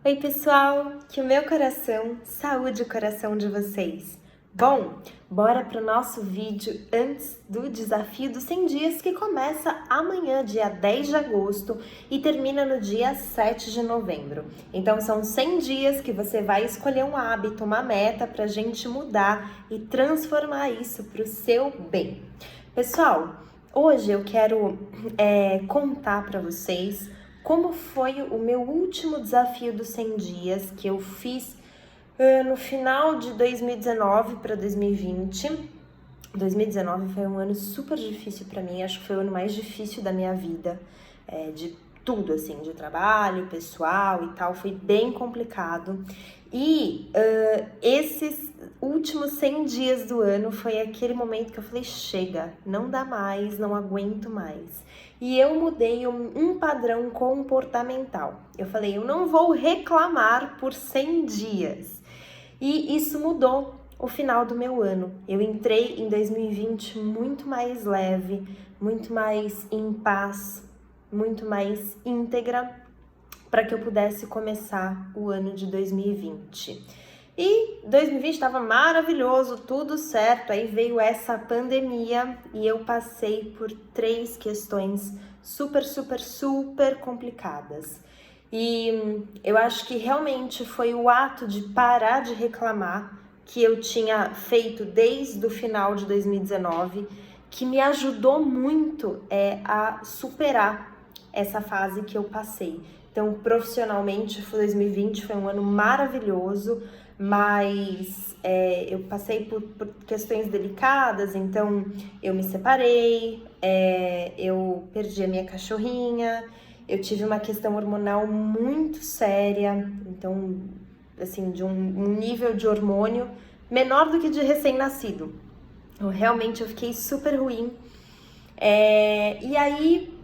Oi pessoal, que o meu coração saúde o coração de vocês. Bom, bora para o nosso vídeo antes do desafio dos 100 dias que começa amanhã, dia 10 de agosto e termina no dia 7 de novembro. Então são 100 dias que você vai escolher um hábito, uma meta para a gente mudar e transformar isso para o seu bem. Pessoal, hoje eu quero contar para vocês como foi o meu último desafio dos 100 dias que eu fiz no final de 2019 para 2020. 2019 foi um ano super difícil para mim, acho que foi o ano mais difícil da minha vida, de tudo, assim, de trabalho, pessoal e tal, foi bem complicado. E esses últimos 100 dias do ano foi aquele momento que eu falei, chega, não dá mais, não aguento mais. E eu mudei um padrão comportamental. Eu falei, eu não vou reclamar por 100 dias. E isso mudou o final do meu ano. Eu entrei em 2020 muito mais leve, muito mais em paz, muito mais íntegra, para que eu pudesse começar o ano de 2020. E 2020 estava maravilhoso, tudo certo, aí veio essa pandemia e eu passei por 3 questões super complicadas. E eu acho que realmente foi o ato de parar de reclamar que eu tinha feito desde o final de 2019 que me ajudou muito a superar essa fase que eu passei. Então, profissionalmente, 2020 foi um ano maravilhoso, mas eu passei por questões delicadas, então eu me separei, eu perdi a minha cachorrinha, eu tive uma questão hormonal muito séria, então, assim, de um nível de hormônio menor do que de recém-nascido. Realmente eu fiquei super ruim. E aí,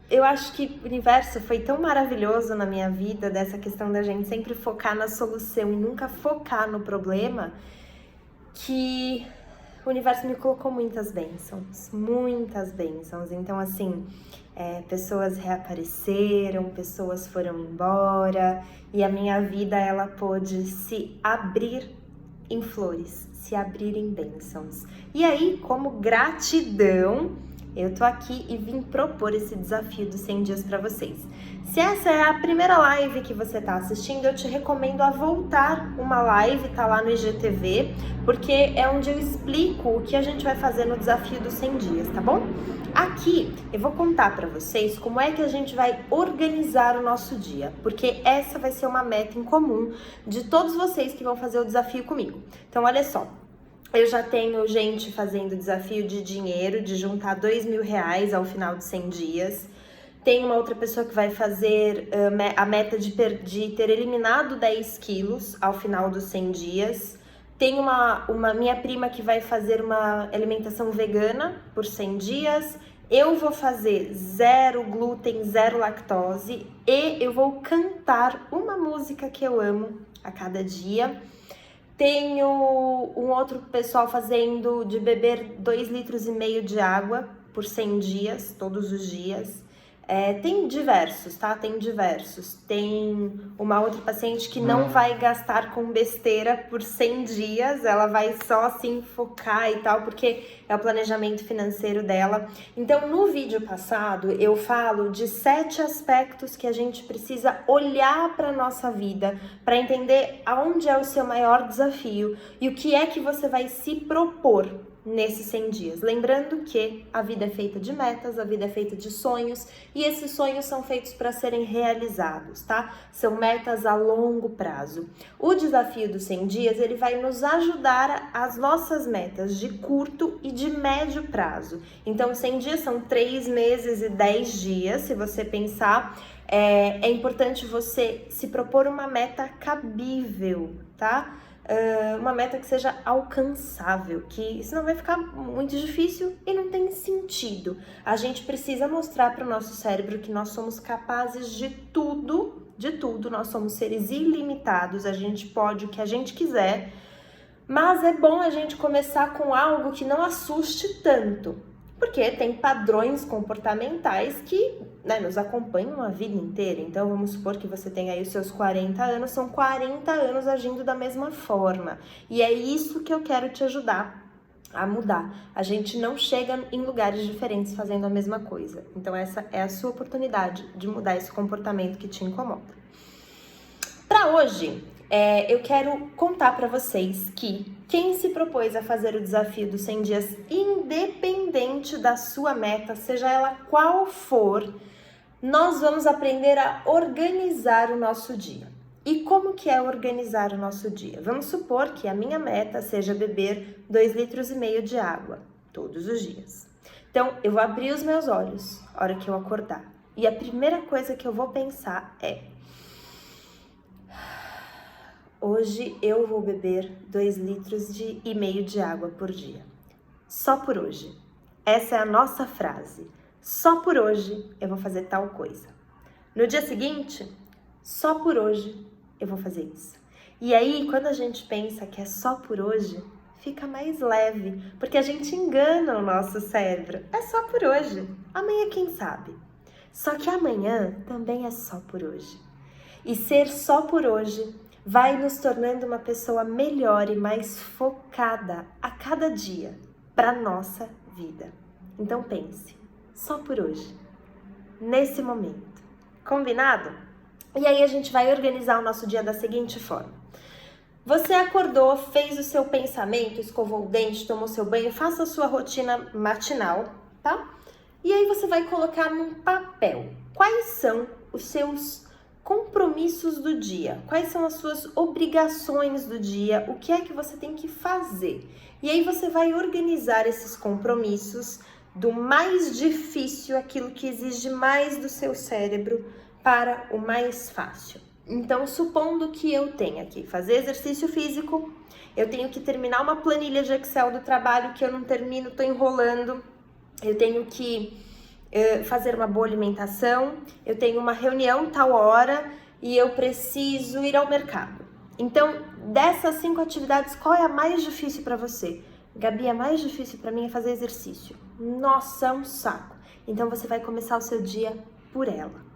eu acho que o universo foi tão maravilhoso na minha vida, dessa questão da gente sempre focar na solução e nunca focar no problema, que o universo me colocou muitas bênçãos. Então, assim, pessoas reapareceram, pessoas foram embora e a minha vida, ela pôde se abrir em flores, se abrir em bênçãos. E aí, como gratidão, eu tô aqui e vim propor esse desafio dos 100 dias para vocês. Se essa é a primeira live que você tá assistindo, eu te recomendo a voltar uma live, tá lá no IGTV, porque é onde eu explico o que a gente vai fazer no desafio dos 100 dias, tá bom? Aqui eu vou contar para vocês como é que a gente vai organizar o nosso dia, porque essa vai ser uma meta em comum de todos vocês que vão fazer o desafio comigo. Então, olha só. Eu já tenho gente fazendo desafio de dinheiro, de juntar R$2.000 ao final de 100 dias. Tem uma outra pessoa que vai fazer a meta de ter eliminado 10 quilos ao final dos 100 dias. Tem uma minha prima que vai fazer uma alimentação vegana por 100 dias. Eu vou fazer 0 glúten, 0 lactose e eu vou cantar uma música que eu amo a cada dia. Tenho um outro pessoal fazendo de beber 2,5 litros de água por 100 dias, todos os dias. Tem diversos, tá? Tem diversos. Tem uma outra paciente que não vai gastar com besteira por 100 dias, ela vai só assim focar e tal, porque é o planejamento financeiro dela. Então, no vídeo passado, eu falo de 7 aspectos que a gente precisa olhar para nossa vida, para entender aonde é o seu maior desafio e o que é que você vai se propor nesses 100 dias. Lembrando que a vida é feita de metas, a vida é feita de sonhos e esses sonhos são feitos para serem realizados, tá? São metas a longo prazo. O desafio dos 100 dias, ele vai nos ajudar as nossas metas de curto e de médio prazo. Então, 100 dias são 3 meses e 10 dias, se você pensar. É importante você se propor uma meta cabível, tá? Uma meta que seja alcançável, que senão vai ficar muito difícil e não tem sentido. A gente precisa mostrar para o nosso cérebro que nós somos capazes de tudo, nós somos seres ilimitados, a gente pode o que a gente quiser, mas é bom a gente começar com algo que não assuste tanto, porque tem padrões comportamentais que né, nos acompanham a vida inteira. Então, vamos supor que você tem aí os seus 40 anos, são 40 anos agindo da mesma forma. E é isso que eu quero te ajudar a mudar. A gente não chega em lugares diferentes fazendo a mesma coisa. Então, essa é a sua oportunidade de mudar esse comportamento que te incomoda. Para hoje, eu quero contar para vocês que quem se propôs a fazer o desafio dos 100 dias, independente da sua meta, seja ela qual for, nós vamos aprender a organizar o nosso dia. E como que é organizar o nosso dia? Vamos supor que a minha meta seja beber 2,5 litros de água todos os dias. Então, eu vou abrir os meus olhos na hora que eu acordar. E a primeira coisa que eu vou pensar é: hoje eu vou beber 2,5 litros de água por dia. Só por hoje. Essa é a nossa frase. Só por hoje eu vou fazer tal coisa. No dia seguinte, só por hoje eu vou fazer isso. E aí, quando a gente pensa que é só por hoje, fica mais leve, porque a gente engana o nosso cérebro. É só por hoje. Amanhã, quem sabe? Só que amanhã também é só por hoje. E ser só por hoje vai nos tornando uma pessoa melhor e mais focada a cada dia para nossa vida. Então pense, só por hoje, nesse momento. Combinado? E aí a gente vai organizar o nosso dia da seguinte forma. Você acordou, fez o seu pensamento, escovou o dente, tomou seu banho, faça a sua rotina matinal, tá? E aí você vai colocar num papel quais são os seus compromissos do dia, quais são as suas obrigações do dia, o que é que você tem que fazer. E aí você vai organizar esses compromissos do mais difícil, aquilo que exige mais do seu cérebro, para o mais fácil. Então, supondo que eu tenha que fazer exercício físico, eu tenho que terminar uma planilha de Excel do trabalho que eu não termino, tô enrolando, eu tenho que fazer uma boa alimentação, eu tenho uma reunião tal hora e eu preciso ir ao mercado. Então, dessas 5 atividades, qual é a mais difícil para você? Gabi, a mais difícil para mim é fazer exercício. Nossa, é um saco. Então, você vai começar o seu dia por ela.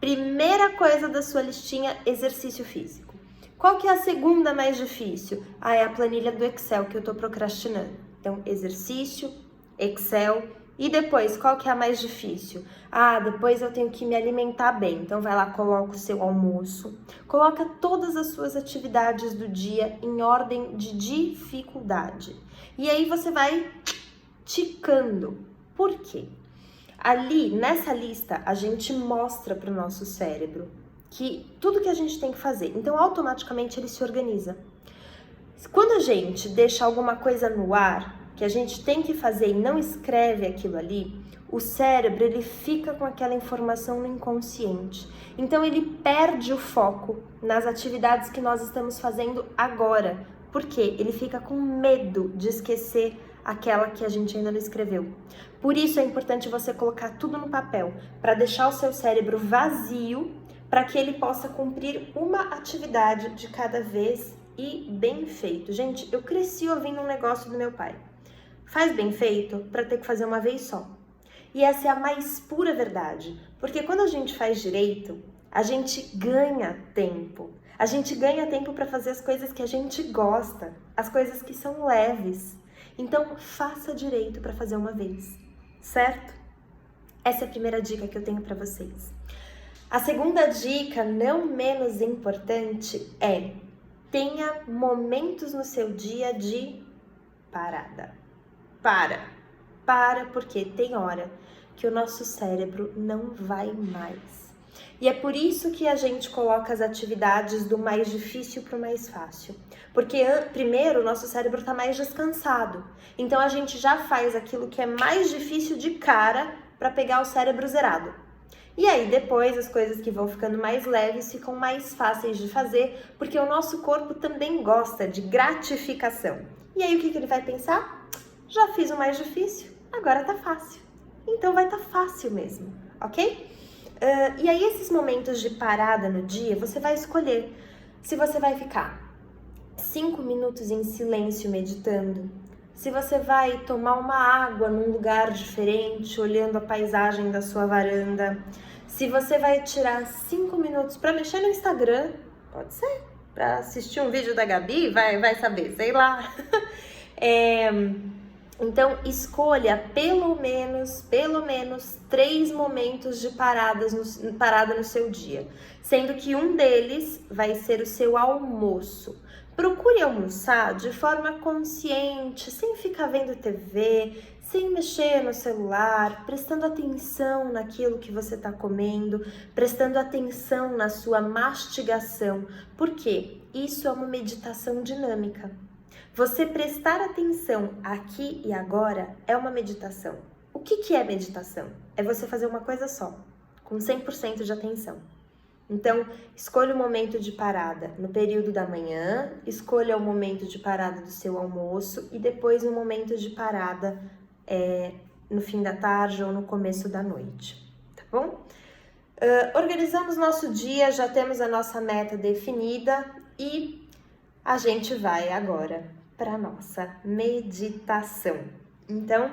Primeira coisa da sua listinha, exercício físico. Qual que é a segunda mais difícil? É a planilha do Excel que eu tô procrastinando. Então, exercício, Excel. E depois, qual que é a mais difícil? Depois eu tenho que me alimentar bem. Então, vai lá, coloca o seu almoço. Coloca todas as suas atividades do dia em ordem de dificuldade. E aí você vai ticando. Por quê? Ali, nessa lista, a gente mostra para o nosso cérebro que tudo que a gente tem que fazer. Então, automaticamente, ele se organiza. Quando a gente deixa alguma coisa no ar, que a gente tem que fazer e não escreve aquilo ali, o cérebro, ele fica com aquela informação no inconsciente. Então, ele perde o foco nas atividades que nós estamos fazendo agora. Por quê? Ele fica com medo de esquecer aquela que a gente ainda não escreveu. Por isso é importante você colocar tudo no papel, para deixar o seu cérebro vazio, para que ele possa cumprir uma atividade de cada vez e bem feito. Gente, eu cresci ouvindo um negócio do meu pai. Faz bem feito para ter que fazer uma vez só. E essa é a mais pura verdade, porque quando a gente faz direito, a gente ganha tempo. A gente ganha tempo para fazer as coisas que a gente gosta, as coisas que são leves. Então, faça direito para fazer uma vez, certo? Essa é a primeira dica que eu tenho para vocês. A segunda dica, não menos importante, é: tenha momentos no seu dia de parada. Para, porque tem hora que o nosso cérebro não vai mais. E é por isso que a gente coloca as atividades do mais difícil para o mais fácil. Porque primeiro o nosso cérebro está mais descansado. Então a gente já faz aquilo que é mais difícil de cara para pegar o cérebro zerado. E aí depois as coisas que vão ficando mais leves ficam mais fáceis de fazer, porque o nosso corpo também gosta de gratificação. E aí o que ele vai pensar? Já fiz o mais difícil, agora tá fácil. Então vai tá fácil mesmo, ok? E aí esses momentos de parada no dia, você vai escolher se você vai ficar 5 minutos em silêncio meditando, se você vai tomar uma água num lugar diferente, olhando a paisagem da sua varanda, se você vai tirar 5 minutos para mexer no Instagram, pode ser, para assistir um vídeo da Gabi, vai saber, sei lá. Então, escolha pelo menos 3 momentos de parada no seu dia, sendo que um deles vai ser o seu almoço. Procure almoçar de forma consciente, sem ficar vendo TV, sem mexer no celular, prestando atenção naquilo que você está comendo, prestando atenção na sua mastigação, porque isso é uma meditação dinâmica. Você prestar atenção aqui e agora é uma meditação. O que é meditação? É você fazer uma coisa só, com 100% de atenção. Então, escolha o momento de parada no período da manhã, escolha o momento de parada do seu almoço e depois o momento de parada no fim da tarde ou no começo da noite, tá bom? Organizamos nosso dia, já temos a nossa meta definida e a gente vai agora para nossa meditação. Então,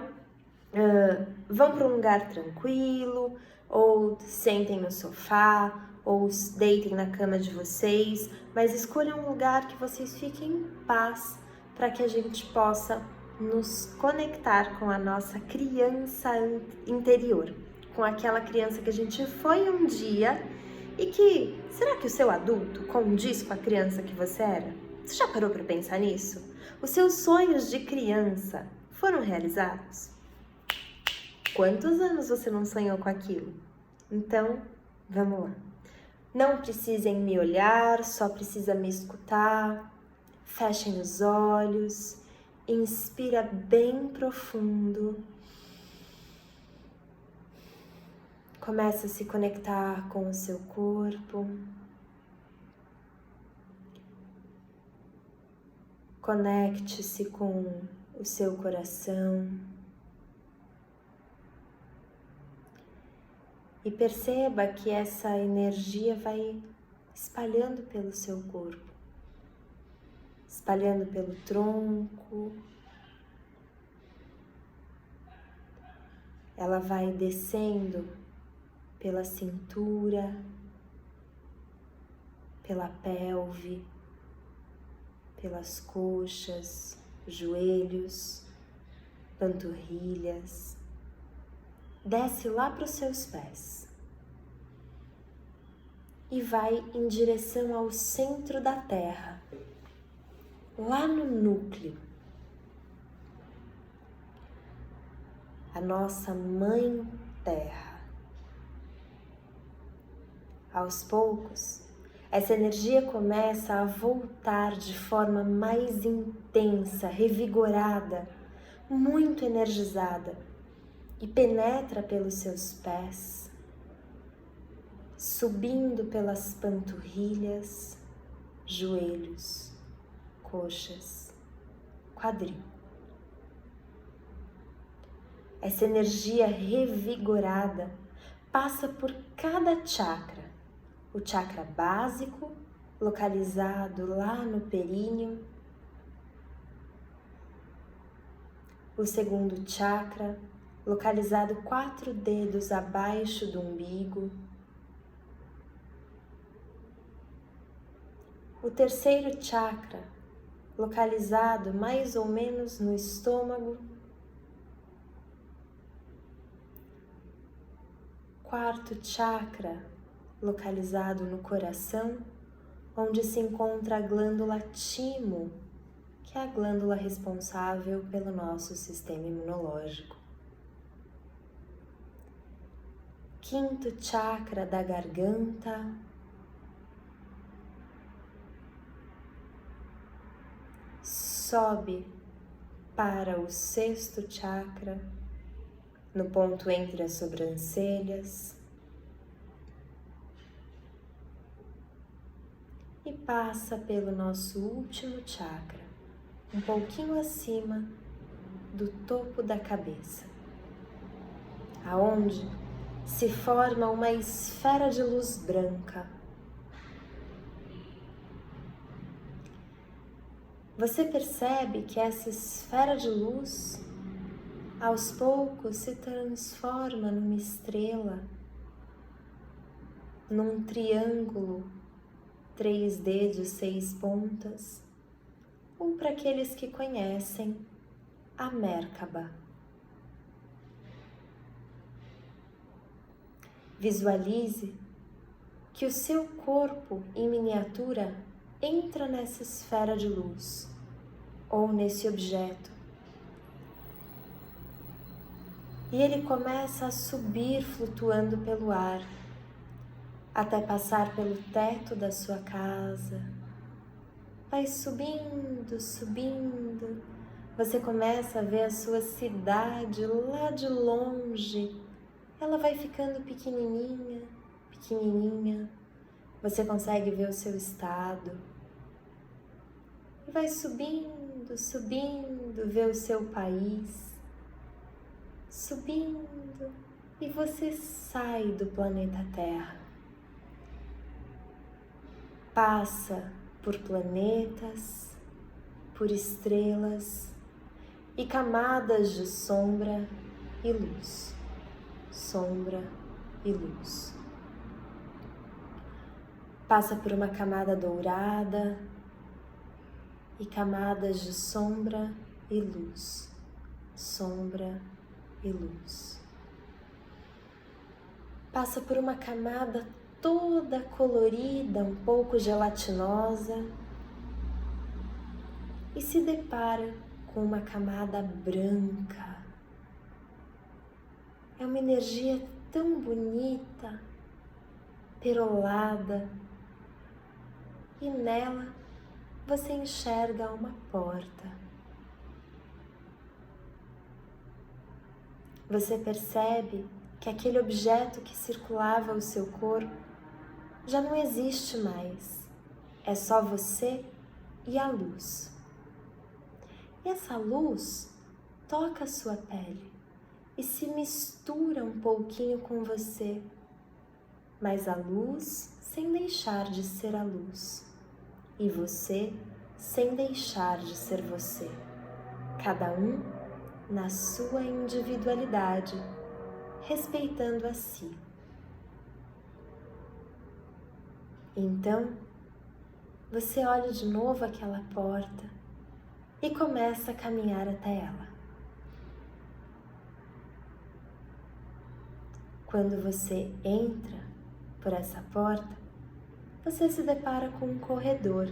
vão para um lugar tranquilo, ou sentem no sofá, ou deitem na cama de vocês, mas escolham um lugar que vocês fiquem em paz, para que a gente possa nos conectar com a nossa criança interior, com aquela criança que a gente foi um dia e que, será que o seu adulto condiz com a criança que você era? Você já parou para pensar nisso? Os seus sonhos de criança foram realizados? Quantos anos você não sonhou com aquilo? Então, vamos lá. Não precisem me olhar, só precisa me escutar. Fechem os olhos, inspira bem profundo. Começa a se conectar com o seu corpo. Conecte-se com o seu coração e perceba que essa energia vai espalhando pelo seu corpo, espalhando pelo tronco, ela vai descendo pela cintura, pela pelve, pelas coxas, joelhos, panturrilhas, desce lá para os seus pés e vai em direção ao centro da Terra, lá no núcleo. A nossa Mãe Terra. Aos poucos, essa energia começa a voltar de forma mais intensa, revigorada, muito energizada e penetra pelos seus pés, subindo pelas panturrilhas, joelhos, coxas, quadril. Essa energia revigorada passa por cada chakra. O chakra básico, localizado lá no períneo. O segundo chakra, localizado 4 dedos abaixo do umbigo. O terceiro chakra, localizado mais ou menos no estômago. Quarto chakra, localizado no coração, onde se encontra a glândula timo, que é a glândula responsável pelo nosso sistema imunológico. Quinto chakra da garganta, sobe para o sexto chakra, no ponto entre as sobrancelhas, e passa pelo nosso último chakra, um pouquinho acima do topo da cabeça, aonde se forma uma esfera de luz branca. você percebe que essa esfera de luz, aos poucos, se transforma numa estrela, num triângulo 3D de 6 pontas, ou para aqueles que conhecem, a Merkaba. Visualize que o seu corpo em miniatura entra nessa esfera de luz ou nesse objeto e ele começa a subir flutuando pelo ar até passar pelo teto da sua casa. Vai subindo, subindo. Você começa a ver a sua cidade lá de longe. Ela vai ficando pequenininha, pequenininha. Você consegue ver o seu estado. E vai subindo, subindo, ver o seu país. Subindo. E você sai do planeta Terra. Passa por planetas, por estrelas e camadas de sombra e luz. Sombra e luz. Passa por uma camada dourada e camadas de sombra e luz. Sombra e luz. Passa por uma camada toda colorida, um pouco gelatinosa, e se depara com uma camada branca. É uma energia tão bonita, perolada, e nela você enxerga uma porta. Você percebe que aquele objeto que circulava o seu corpo já não existe mais. É só você e a luz. E essa luz toca a sua pele e se mistura um pouquinho com você, mas a luz sem deixar de ser a luz, e você sem deixar de ser você, cada um na sua individualidade, respeitando a si. Então, você olha de novo aquela porta e começa a caminhar até ela. Quando você entra por essa porta, você se depara com um corredor.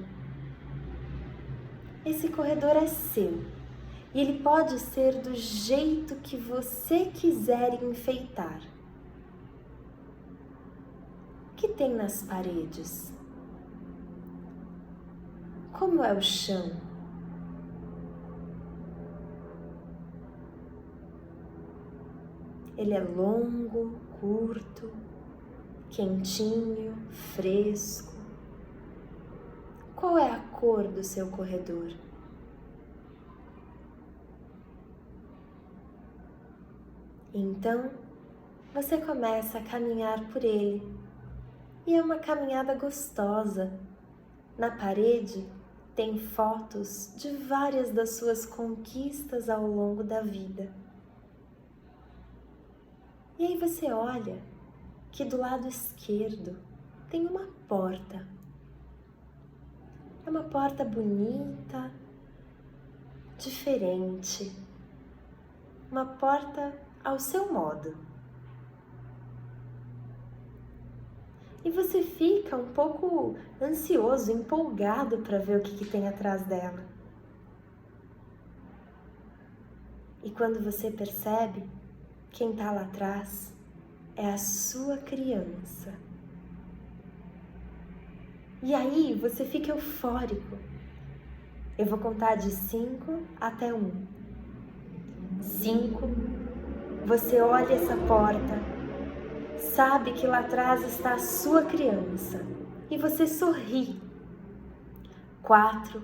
Esse corredor é seu e ele pode ser do jeito que você quiser enfeitar. O que tem nas paredes? Como é o chão? Ele é longo, curto, quentinho, fresco. Qual é a cor do seu corredor? Então, você começa a caminhar por ele. E é uma caminhada gostosa. Na parede tem fotos de várias das suas conquistas ao longo da vida. E aí você olha que do lado esquerdo tem uma porta. É uma porta bonita, diferente. Uma porta ao seu modo. E você fica um pouco ansioso, empolgado para ver o que tem atrás dela. E quando você percebe, quem está lá atrás é a sua criança. E aí você fica eufórico. Eu vou contar de 5 até 1. 5, você olha essa porta, sabe que lá atrás está a sua criança e você sorri. 4,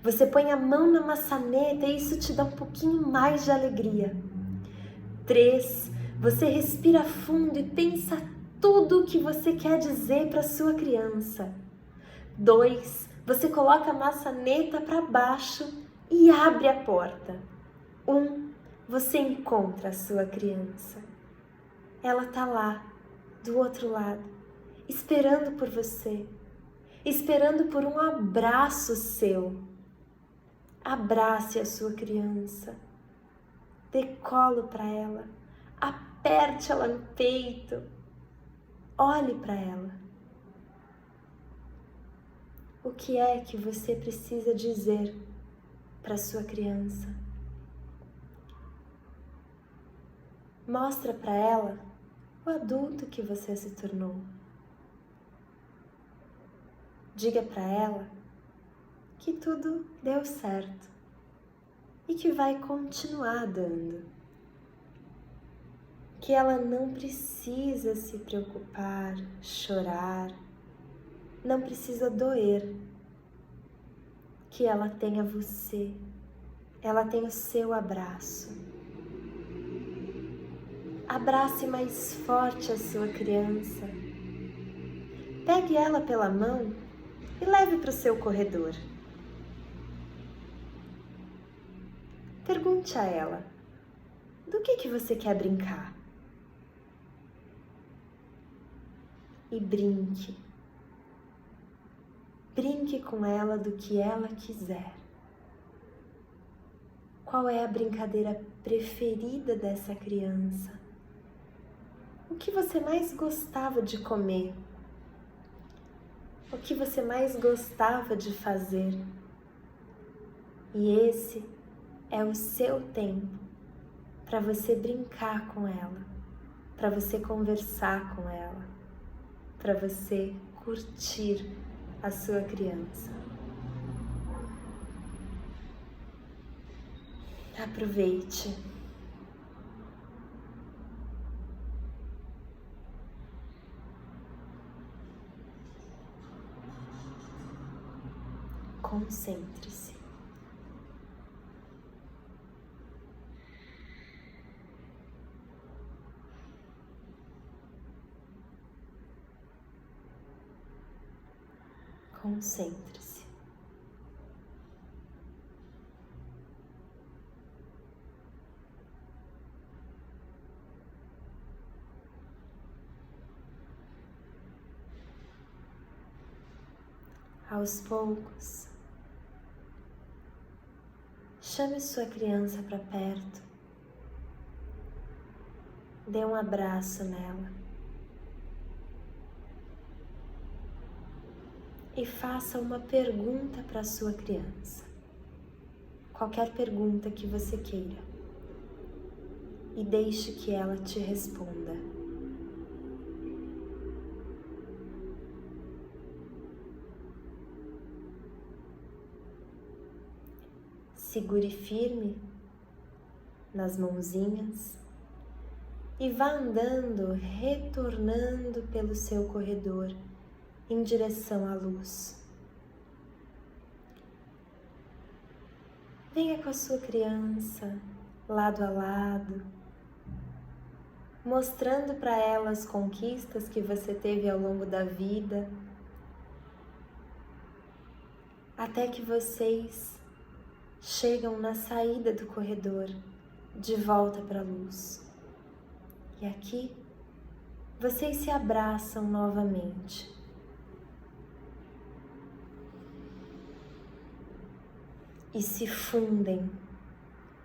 você põe a mão na maçaneta e isso te dá um pouquinho mais de alegria. 3, você respira fundo e pensa tudo o que você quer dizer para sua criança. 2, Você coloca a maçaneta para baixo e abre a porta. Você encontra a sua criança. Ela está lá, do outro lado, esperando por você, esperando por um abraço seu. Abrace a sua criança, dê colo para ela, aperte ela no peito, olhe para ela. O que é que você precisa dizer para sua criança? Mostra para ela o adulto que você se tornou. Diga para ela que tudo deu certo e que vai continuar dando. Que ela não precisa se preocupar, chorar, não precisa doer. Que ela tenha você, ela tem o seu abraço. Abrace mais forte a sua criança. Pegue ela pela mão e leve para o seu corredor. Pergunte a ela, do que você quer brincar? E brinque. Brinque com ela do que ela quiser. Qual é a brincadeira preferida dessa criança? O que você mais gostava de comer? O que você mais gostava de fazer? E esse é o seu tempo para você brincar com ela, para você conversar com ela, para você curtir a sua criança. Aproveite. Concentre-se. Concentre-se. Aos poucos, chame sua criança para perto. Dê um abraço nela. E faça uma pergunta para sua criança. Qualquer pergunta que você queira. E deixe que ela te responda. Segure firme nas mãozinhas e vá andando, retornando pelo seu corredor em direção à luz. Venha com a sua criança lado a lado, mostrando para ela as conquistas que você teve ao longo da vida, até que vocês chegam na saída do corredor, de volta para a luz. E aqui, vocês se abraçam novamente. E se fundem,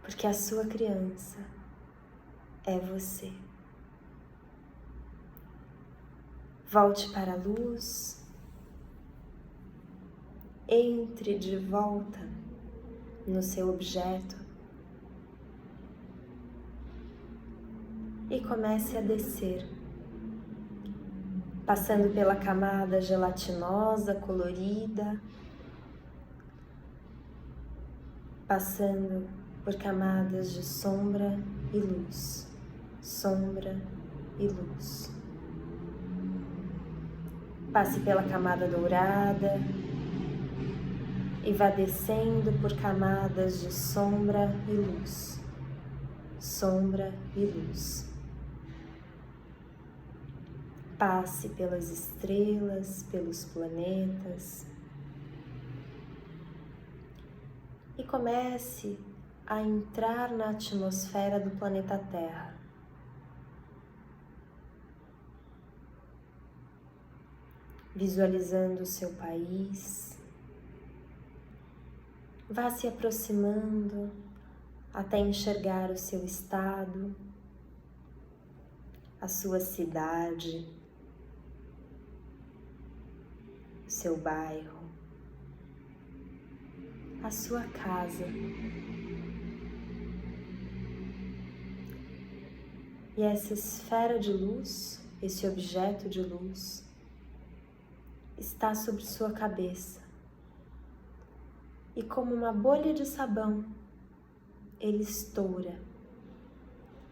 porque a sua criança é você. Volte para a luz, entre de volta no seu objeto e comece a descer, passando pela camada gelatinosa, colorida, passando por camadas de sombra e luz, sombra e luz. Passe pela camada dourada e vá descendo por camadas de sombra e luz, sombra e luz. Passe pelas estrelas, pelos planetas, e comece a entrar na atmosfera do planeta Terra. Visualizando o seu país, vá se aproximando até enxergar o seu estado, a sua cidade, o seu bairro, a sua casa. E essa esfera de luz, esse objeto de luz, está sobre sua cabeça. E como uma bolha de sabão, ele estoura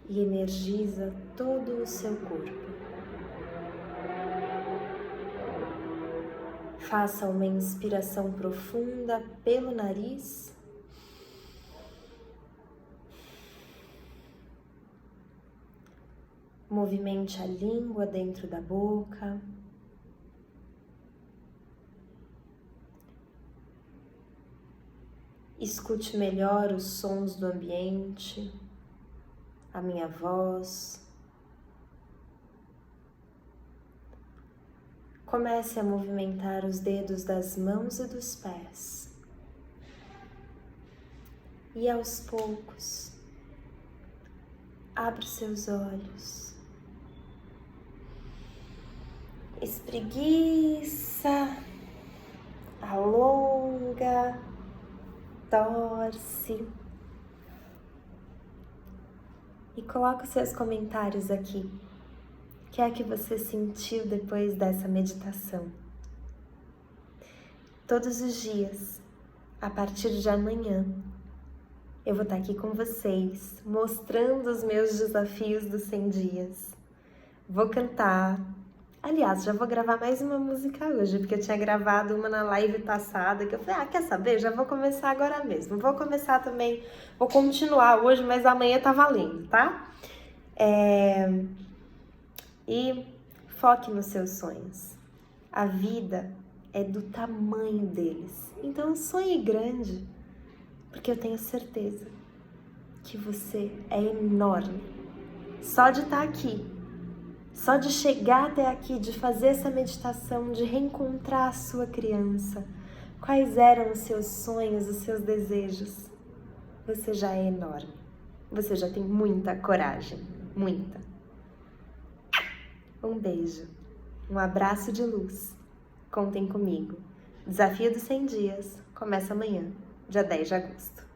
e energiza todo o seu corpo. Faça uma inspiração profunda pelo nariz. Movimente a língua dentro da boca. Escute melhor os sons do ambiente, a minha voz. Comece a movimentar os dedos das mãos e dos pés. E aos poucos, abra os seus olhos. Espreguiça, alonga, torce. E coloca os seus comentários aqui. O que é que você sentiu depois dessa meditação? Todos os dias, a partir de amanhã, eu vou estar aqui com vocês, mostrando os meus desafios dos 100 dias. Vou cantar. Aliás, já vou gravar mais uma música hoje, porque eu tinha gravado uma na live passada, que eu falei, quer saber? Já vou começar agora mesmo. Vou começar também, vou continuar hoje, mas amanhã tá valendo, tá? E foque nos seus sonhos. A vida é do tamanho deles. Então sonhe grande, porque eu tenho certeza que você é enorme. Só de estar aqui, só de chegar até aqui, de fazer essa meditação, de reencontrar a sua criança, quais eram os seus sonhos, os seus desejos, você já é enorme. Você já tem muita coragem, muita. Um beijo, um abraço de luz. Contem comigo. Desafio dos 100 dias começa amanhã, dia 10 de agosto.